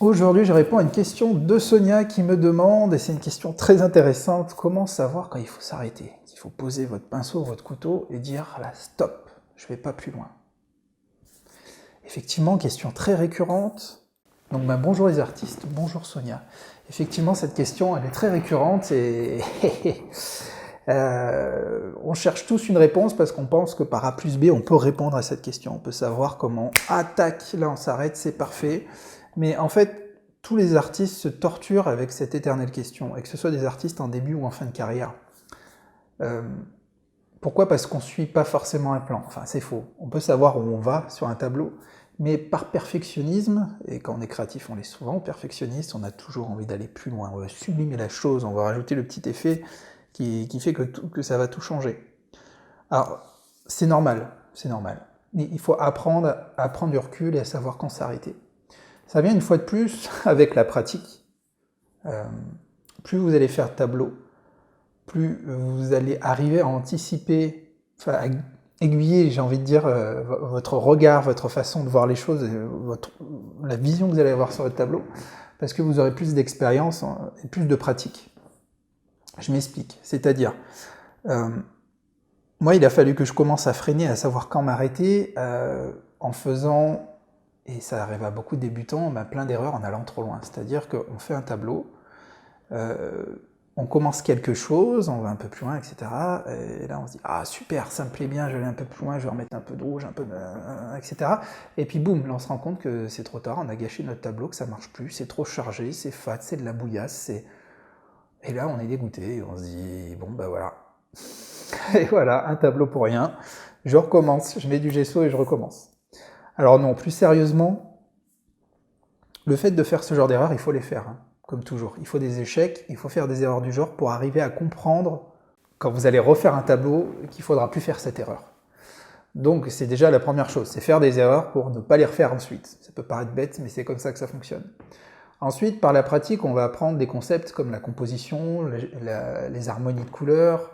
Aujourd'hui, je réponds à une question de Sonia qui me demande, et c'est une question très intéressante, comment savoir quand il faut s'arrêter? Il faut poser votre pinceau, votre couteau et dire là, stop, je vais pas plus loin. Effectivement, question très récurrente. Donc bonjour les artistes, bonjour Sonia. Effectivement, cette question, elle est très récurrente et on cherche tous une réponse parce qu'on pense que par A plus B, on peut répondre à cette question. On peut savoir comment, tac, là on s'arrête, c'est parfait. Mais en fait, tous les artistes se torturent avec cette éternelle question, et que ce soit des artistes en début ou en fin de carrière. Pourquoi? Parce qu'on ne suit pas forcément un plan. Enfin, c'est faux. On peut savoir où on va sur un tableau, mais par perfectionnisme, et quand on est créatif, on l'est souvent, perfectionniste, on a toujours envie d'aller plus loin. On va sublimer la chose, on va rajouter le petit effet qui fait que ça va tout changer. Alors, c'est normal, c'est normal. Mais il faut apprendre à prendre du recul et à savoir quand s'arrêter. Ça vient une fois de plus avec la pratique. Plus vous allez faire de tableaux, plus vous allez arriver à anticiper, enfin à aiguiller, j'ai envie de dire, votre regard, votre façon de voir les choses, la vision que vous allez avoir sur votre tableau, parce que vous aurez plus d'expérience et plus de pratique. Je m'explique, c'est-à-dire, moi il a fallu que je commence à freiner, à savoir quand m'arrêter, en faisant, et ça arrive à beaucoup de débutants, plein d'erreurs en allant trop loin. C'est-à-dire qu'on fait un tableau, on commence quelque chose, on va un peu plus loin, etc. Et là on se dit, ah super, ça me plaît bien, je vais aller un peu plus loin, je vais remettre un peu de rouge, un peu de... etc. Et puis boum, là on se rend compte que c'est trop tard, on a gâché notre tableau, que ça marche plus, c'est trop chargé, c'est fat, c'est de la bouillasse, c'est... Et là on est dégoûté, on se dit, bon bah voilà. Et voilà, un tableau pour rien, je recommence, je mets du gesso et je recommence. Alors non, plus sérieusement, le fait de faire ce genre d'erreurs, il faut les faire, hein, comme toujours. Il faut des échecs, il faut faire des erreurs du genre pour arriver à comprendre, quand vous allez refaire un tableau, qu'il ne faudra plus faire cette erreur. Donc c'est déjà la première chose, c'est faire des erreurs pour ne pas les refaire ensuite. Ça peut paraître bête, mais c'est comme ça que ça fonctionne. Ensuite, par la pratique, on va apprendre des concepts comme la composition, les harmonies de couleurs,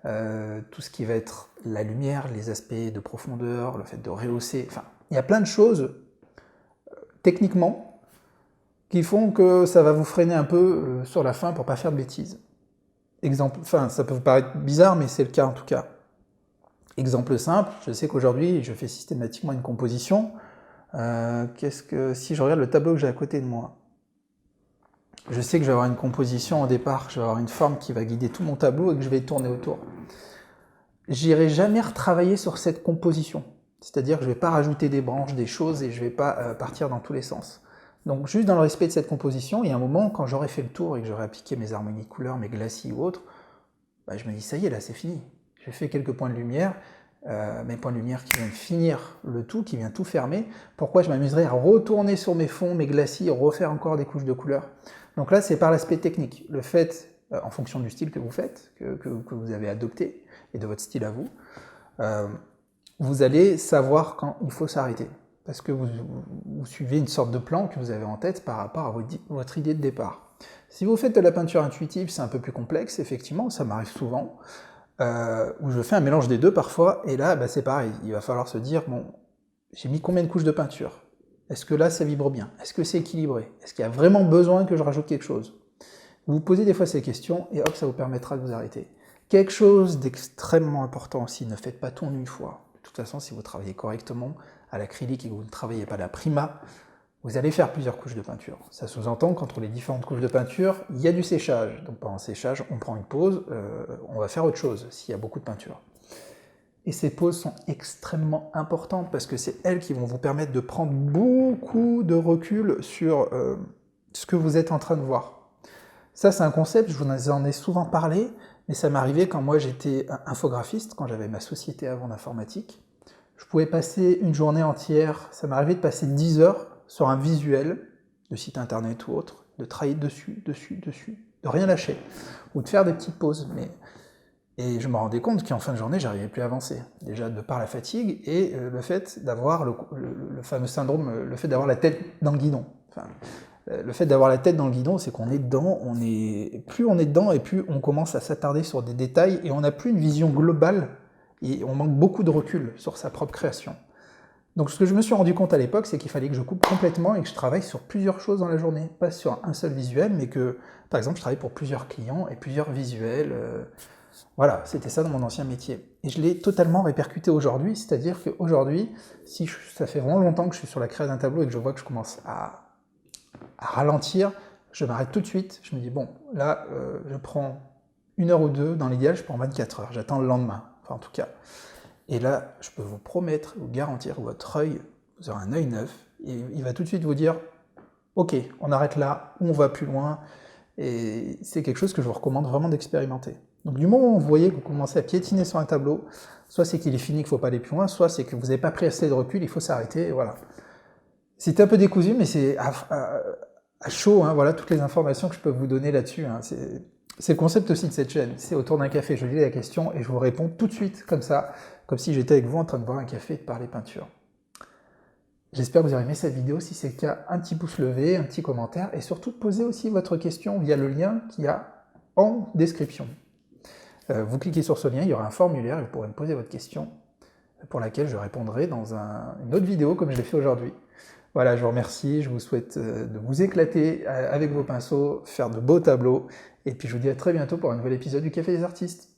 tout ce qui va être la lumière, les aspects de profondeur, le fait de rehausser, enfin, il y a plein de choses, techniquement, qui font que ça va vous freiner un peu sur la fin pour ne pas faire de bêtises. Exemple, enfin, ça peut vous paraître bizarre, mais c'est le cas en tout cas. Exemple simple, je sais qu'aujourd'hui, je fais systématiquement une composition. Si je regarde le tableau que j'ai à côté de moi, je sais que je vais avoir une composition au départ, je vais avoir une forme qui va guider tout mon tableau et que je vais tourner autour. J'irai jamais retravailler sur cette composition. C'est-à-dire que je ne vais pas rajouter des branches, des choses, et je ne vais pas partir dans tous les sens. Donc juste dans le respect de cette composition, il y a un moment, quand j'aurai fait le tour et que j'aurai appliqué mes harmonies de couleurs, mes glacis ou autres, je me dis, ça y est, là c'est fini. J'ai fait quelques points de lumière, mes points de lumière qui viennent finir le tout, qui viennent tout fermer. Pourquoi je m'amuserais à retourner sur mes fonds, mes glacis, refaire encore des couches de couleurs? Donc là, c'est par l'aspect technique. Le fait, en fonction du style que vous faites, que vous avez adopté, et de votre style à vous, vous allez savoir quand il faut s'arrêter. Parce que vous suivez une sorte de plan que vous avez en tête par rapport à votre idée de départ. Si vous faites de la peinture intuitive, c'est un peu plus complexe, effectivement, ça m'arrive souvent, où je fais un mélange des deux parfois, et là, c'est pareil, il va falloir se dire, bon, j'ai mis combien de couches de peinture? Est-ce que là, ça vibre bien? Est-ce que c'est équilibré? Est-ce qu'il y a vraiment besoin que je rajoute quelque chose? Vous vous posez des fois ces questions, et hop, ça vous permettra de vous arrêter. Quelque chose d'extrêmement important aussi, ne faites pas tout en une fois. De toute façon, si vous travaillez correctement à l'acrylique et que vous ne travaillez pas à la prima, vous allez faire plusieurs couches de peinture. Ça sous-entend qu'entre les différentes couches de peinture, il y a du séchage. Donc pendant le séchage, on prend une pause, on va faire autre chose s'il y a beaucoup de peinture. Et ces pauses sont extrêmement importantes parce que c'est elles qui vont vous permettre de prendre beaucoup de recul sur ce que vous êtes en train de voir. Ça, c'est un concept, je vous en ai souvent parlé, mais ça m'est arrivé quand moi j'étais infographiste, quand j'avais ma société avant d'informatique. Je pouvais passer une journée entière, ça m'est arrivé de passer 10 heures sur un visuel, de site internet ou autre, de travailler dessus, de rien lâcher, ou de faire des petites pauses. Et je me rendais compte qu'en fin de journée, j'arrivais plus à avancer. Déjà de par la fatigue et le fait d'avoir le fameux syndrome, le fait d'avoir la tête dans le guidon. Enfin, le fait d'avoir la tête dans le guidon, c'est qu'on est dedans, plus on est dedans et plus on commence à s'attarder sur des détails et on n'a plus une vision globale et on manque beaucoup de recul sur sa propre création. Donc ce que je me suis rendu compte à l'époque, c'est qu'il fallait que je coupe complètement et que je travaille sur plusieurs choses dans la journée, pas sur un seul visuel, mais que, par exemple, je travaille pour plusieurs clients et plusieurs visuels. Voilà, c'était ça dans mon ancien métier. Et je l'ai totalement répercuté aujourd'hui, c'est-à-dire qu'aujourd'hui, si ça fait vraiment longtemps que je suis sur la création d'un tableau et que je vois que je commence à ralentir, je m'arrête tout de suite, je me dis, bon, là, je prends 1 heure ou 2, dans l'idéal, je prends 24 heures, j'attends le lendemain, enfin en tout cas. Et là, je peux vous promettre, vous garantir, votre œil, vous aurez un œil neuf, et il va tout de suite vous dire, ok, on arrête là, on va plus loin, et c'est quelque chose que je vous recommande vraiment d'expérimenter. Donc du moment où vous voyez que vous commencez à piétiner sur un tableau, soit c'est qu'il est fini, qu'il ne faut pas aller plus loin, soit c'est que vous n'avez pas pris assez de recul, il faut s'arrêter, et voilà. C'était un peu décousu, mais c'est à chaud, hein, voilà toutes les informations que je peux vous donner là-dessus. Hein. C'est le concept aussi de cette chaîne, c'est autour d'un café, je lis la question et je vous réponds tout de suite, comme ça, comme si j'étais avec vous en train de boire un café et de parler peinture. J'espère que vous aurez aimé cette vidéo, si c'est le cas, un petit pouce levé, un petit commentaire, et surtout posez aussi votre question via le lien qu'il y a en description. Vous cliquez sur ce lien, il y aura un formulaire et vous pourrez me poser votre question, pour laquelle je répondrai dans une autre vidéo comme je l'ai fait aujourd'hui. Voilà, je vous remercie, je vous souhaite de vous éclater avec vos pinceaux, faire de beaux tableaux, et puis je vous dis à très bientôt pour un nouvel épisode du Café des Artistes.